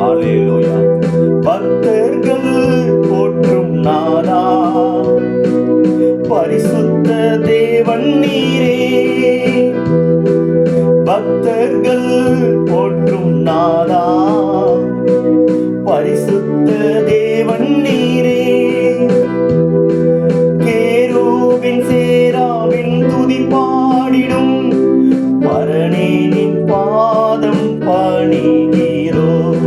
ஹல்லேலூயா. பக்தர்கள் போற்றும் நாதா, பரிசுத்த தேவன் நீரே. பக்தர்கள் போற்றும் நாதா, பரிசுத்த தேவன் நீரே. கேருபின் சேராவின் துதி பாடிடும் பரணே நின் பாதம் பணிகிறோம்.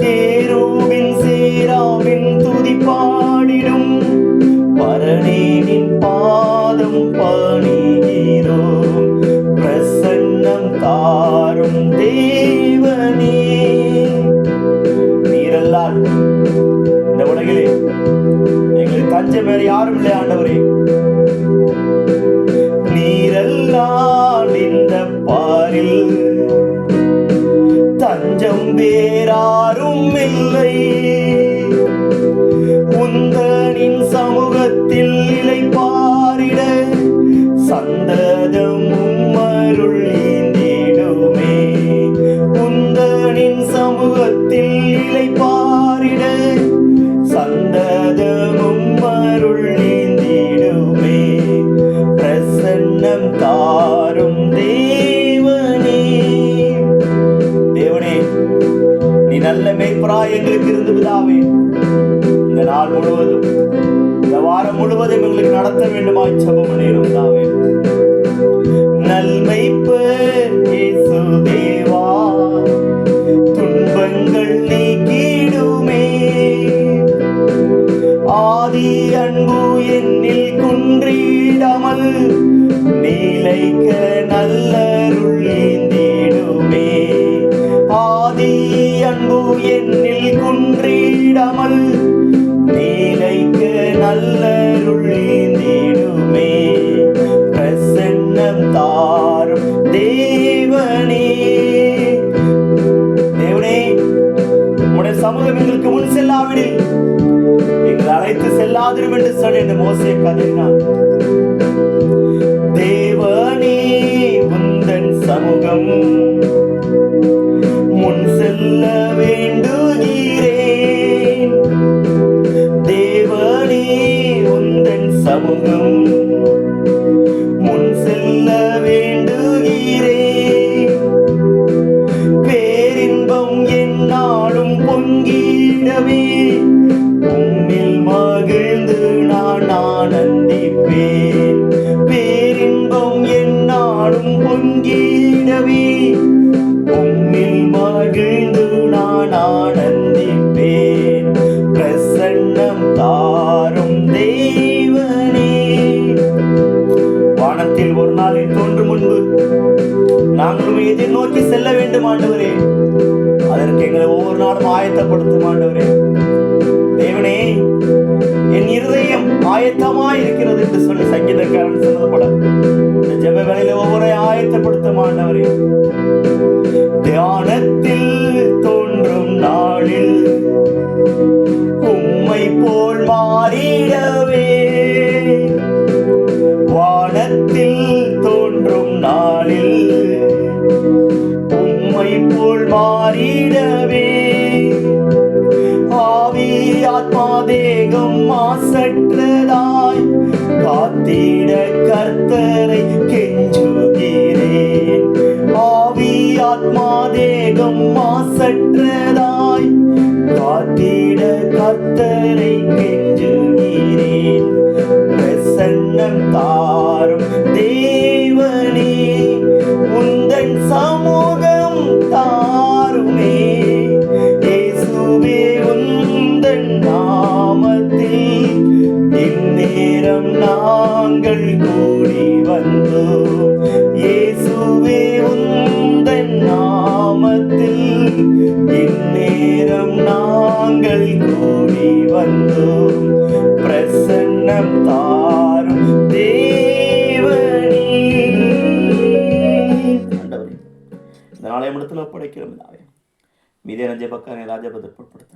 கேருபின் சேராவின் துதி பாடிடும் பரணே நின் பாதம் பணிகிறோம். பிரசன்னம் தாரும் தேவனே. நீரல்லால் இந்த உலகிலே எங்களுக்கு தஞ்சம் வேறு யாரும் இல்லை ஆண்டவரே. நீரல்லால் இந்த பாரில் தஞ்சம் வேறாரும் இல்லை. உந்தனின் சமூகத்தில் இலை பாரிட சந்ததமும் அருள் ஈந்திடுமே. உந்தனின் சமூகத்தில் இலை பாரிட சந்ததமும் அருள் ஈந்திடுமே. பிரசன்னம் தாரும் தேவனே. தேவனே, நீ நல்ல மேய்ப்பராய் எங்களுக்கு இருந்து பிதாவே, இந்த நாள் முழுவதும் இந்த வாரம் முழுவதும் எங்களுக்கு நடத்த வேண்டுமாய் ஜெபம் பண்ணிடும் பிதாவே. நல்மைப்பர் இயேசு தேவா, துன்பங்கள் நீக்கிடுமே. ஆதி அன்பு என்னில் குன்றிடாமல் நீலைக்க நல்லருள் ஈந்திடுமே. ஆதி அன்பு என்னில் குன்றிடாமல் நீலைக்க நல்லருள் ஈந்திடுமே. பிரசன்னம் தாரும் தேவனே. தேவனே, உம்முடைய சமூகம் எங்களுக்கு முன் செல்லாவிடில் எங்களை அழைத்து செல்லாதிரும் என்று சொல்லி இந்த மோசே கதறினான். தேவனே, உந்தன் சமூகம் முன் செல்ல வேண்டுகிறேன். தேவனே, உந்தன் சமூகம் முன் செல்ல வேண்டுகிறேன். பேரின்பம் என்னாலும் பொங்கிடவே உம்மில் மகிழ்ந்து நான் ஆனந்திப்பேன். பேரின்பம் என்னாலும் பொங்கிடவே உம்மில் மகிழ்ந்து நான் ஆனந்திப்பேன். பிரசன்னம் தாரும் தேவனே. வானத்தில் ஒரு நாளில் தோன்றும் முன்பு நாங்களும் எதிர்நோக்கி செல்ல வேண்டும் ஆண்டவரே. அதற்கு எங்களை ஒவ்வொரு நாளும் ஆயத்தப்படுத்தும் ஆண்டவரே. தேவனே, என் இருதயம் ஆயத்தமாய் இருக்கிறது என்று சொல்லி சங்கீதக்காரன் சொன்னது போல இந்த ஜெப வேளையில ஒவ்வொரு ஆயத்தப்படுத்தும் ஆண்டவரே. தியானத்தில் தோன்றும் நாளில் உம்மை போல் மாறிடவே, வானத்தில் தோன்றும் நாளில் உம்மை போல் மாறிடவே, ஆவி ஆத்மா தேகம் மாசற்றதாய் காத்திட கர்த்தரை கெஞ்சுகிறேன். ஆவி ஆத்மா தேகம் மாசற்றதாய் காத்திட கர்த்தரை கெஞ்சுகிறேன். பிரசன்னம் தாரும் தேவனே, உந்தன் சமூகம் தாருமே. இயேசுவே, உந்தன் நாமத்தில் இந்நேரம் நாங்கள் கூடி வந்தோம். இயேசுவே, உந்தன் நாமத்தில் இந்நேரம் நாங்கள் கூடி வந்தோம். பிரசன்னம் தாரும் தேவனே. இந்த நாளைய இடத்துல ஒப்படைக்கிறோம். மீதியான ஜெபக்காரனை ராஜபதர் பொருட்படுத்த